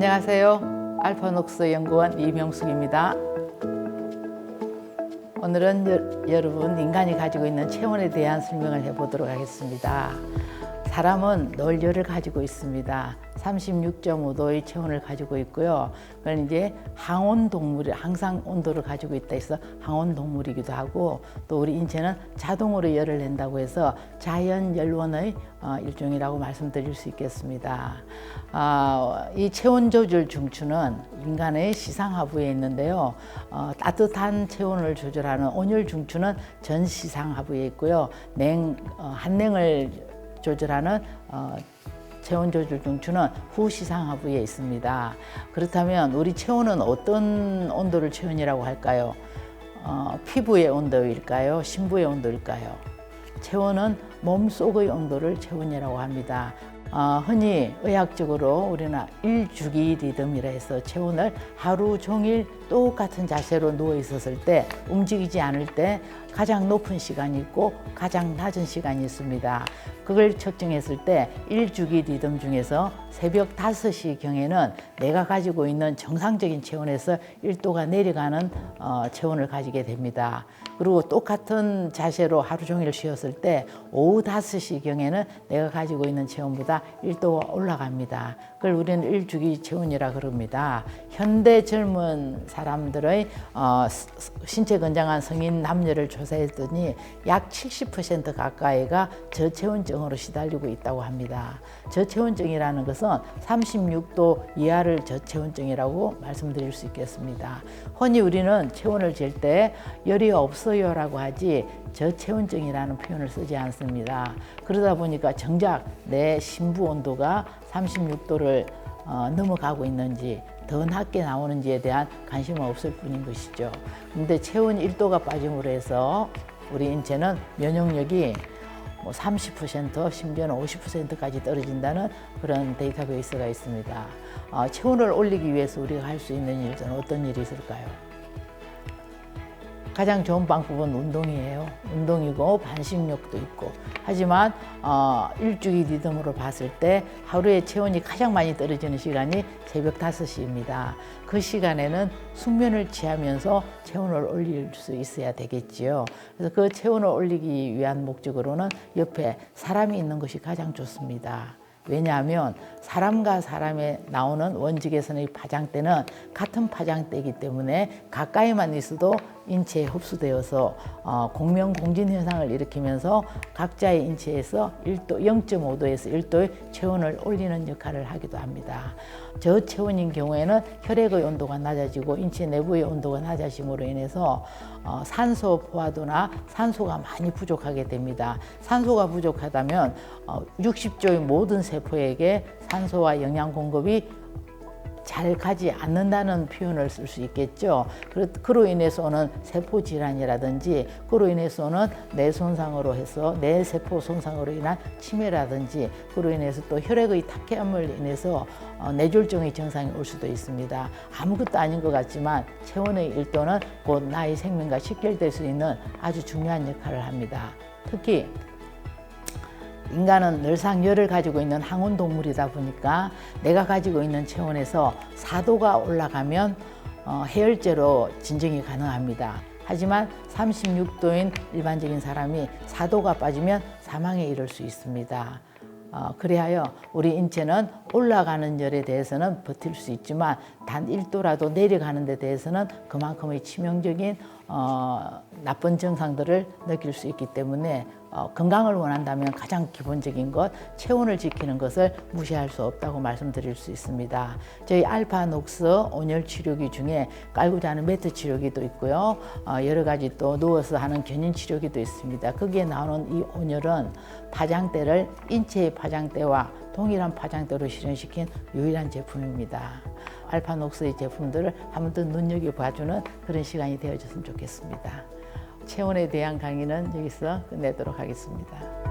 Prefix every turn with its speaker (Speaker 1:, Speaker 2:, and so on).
Speaker 1: 안녕하세요. 알파녹스 연구원 이명숙입니다. 오늘은 여러분 인간이 가지고 있는 체온에 대한 설명을 해보도록 하겠습니다. 사람은 늘 열을 가지고 있습니다. 36.5도의 체온을 가지고 있고요. 그건 이제 항온 동물이 항상 온도를 가지고 있다 해서 항온 동물이기도 하고, 또 우리 인체는 자동으로 열을 낸다고 해서 자연 연원의 일종이라고 말씀드릴 수 있겠습니다. 이 체온 조절 중추는 인간의 시상하부에 있는데요. 따뜻한 체온을 조절하는 온열 중추는 전시상하부에 있고요. 한냉을 조절하는 체온 조절 중추는 후시상하부에 있습니다. 그렇다면 우리 체온은 어떤 온도를 체온이라고 할까요? 피부의 온도일까요? 심부의 온도일까요? 체온은 몸속의 온도를 체온이라고 합니다. 흔히 의학적으로 우리는 일주기 리듬이라 해서 체온을 하루 종일 똑같은 자세로 누워 있었을 때, 움직이지 않을 때 가장 높은 시간이 있고 가장 낮은 시간이 있습니다. 그걸 측정했을 때 일주기 리듬 중에서 새벽 5시경에는 내가 가지고 있는 정상적인 체온에서 1도가 내려가는 체온을 가지게 됩니다. 그리고 똑같은 자세로 하루 종일 쉬었을 때 오후 5시경에는 내가 가지고 있는 체온보다 1도가 올라갑니다. 그걸 우리는 일주기 체온이라 그럽니다. 현대 젊은 사람들의 신체 건장한 성인 남녀를 조사했더니 약 70% 가까이가 저체온증으로 시달리고 있다고 합니다. 저체온증이라는 것은 36도 이하를 저체온증이라고 말씀드릴 수 있겠습니다. 흔히 우리는 체온을 잴 때 열이 없어요라고 하지 저체온증이라는 표현을 쓰지 않습니다. 그러다 보니까 정작 내 심부 온도가 36도를 넘어가고 있는지 더 낮게 나오는지에 대한 관심은 없을 뿐인 것이죠. 그런데 체온 1도가 빠짐으로 해서 우리 인체는 면역력이 30% 심지어는 50%까지 떨어진다는 그런 데이터베이스가 있습니다. 체온을 올리기 위해서 우리가 할 수 있는 일은 어떤 일이 있을까요? 가장 좋은 방법은 운동이에요. 운동이고 반식욕도 있고. 하지만 일주기 리듬으로 봤을 때 하루에 체온이 가장 많이 떨어지는 시간이 새벽 5시입니다. 그 시간에는 숙면을 취하면서 체온을 올릴 수 있어야 되겠지요. 그래서 그 체온을 올리기 위한 목적으로는 옆에 사람이 있는 것이 가장 좋습니다. 왜냐하면 사람과 사람에 나오는 원적외선의 파장대는 같은 파장대이기 때문에 가까이만 있어도 인체에 흡수되어서 공명공진 현상을 일으키면서 각자의 인체에서 0.5도에서 1도의 체온을 올리는 역할을 하기도 합니다. 저체온인 경우에는 혈액의 온도가 낮아지고 인체 내부의 온도가 낮아짐으로 인해서 산소 포화도나 산소가 많이 부족하게 됩니다. 산소가 부족하다면 60조의 모든 세포에게 산소와 영양 공급이 잘 가지 않는다는 표현을 쓸 수 있겠죠. 그로 인해서 오는 세포 질환이라든지, 그로 인해서 오는 뇌 손상으로 해서 뇌 세포 손상으로 인한 치매라든지, 그로 인해서 또 혈액의 탁해함을 인해서 뇌졸중의 증상이 올 수도 있습니다. 아무것도 아닌 것 같지만 체온의 1도는 곧 나의 생명과 직결될 수 있는 아주 중요한 역할을 합니다. 특히 인간은 늘상 열을 가지고 있는 항온 동물이다 보니까 내가 가지고 있는 체온에서 4도가 올라가면 해열제로 진정이 가능합니다. 하지만 36도인 일반적인 사람이 4도가 빠지면 사망에 이를 수 있습니다. 그리하여 우리 인체는 올라가는 열에 대해서는 버틸 수 있지만 단 1도라도 내려가는 데 대해서는 그만큼의 치명적인 나쁜 증상들을 느낄 수 있기 때문에 건강을 원한다면 가장 기본적인 것, 체온을 지키는 것을 무시할 수 없다고 말씀드릴 수 있습니다. 저희 알파녹스 온열 치료기 중에 깔고 자는 매트 치료기도 있고요. 여러 가지 또 누워서 하는 견인 치료기도 있습니다. 거기에 나오는 이 온열은 파장대를 인체의 파장대와 동일한 파장대로 실현시킨 유일한 제품입니다. 알파녹스의 제품들을 한 번 더 눈여겨봐주는 그런 시간이 되어줬으면 좋겠습니다. 체온에 대한 강의는 여기서 끝내도록 하겠습니다.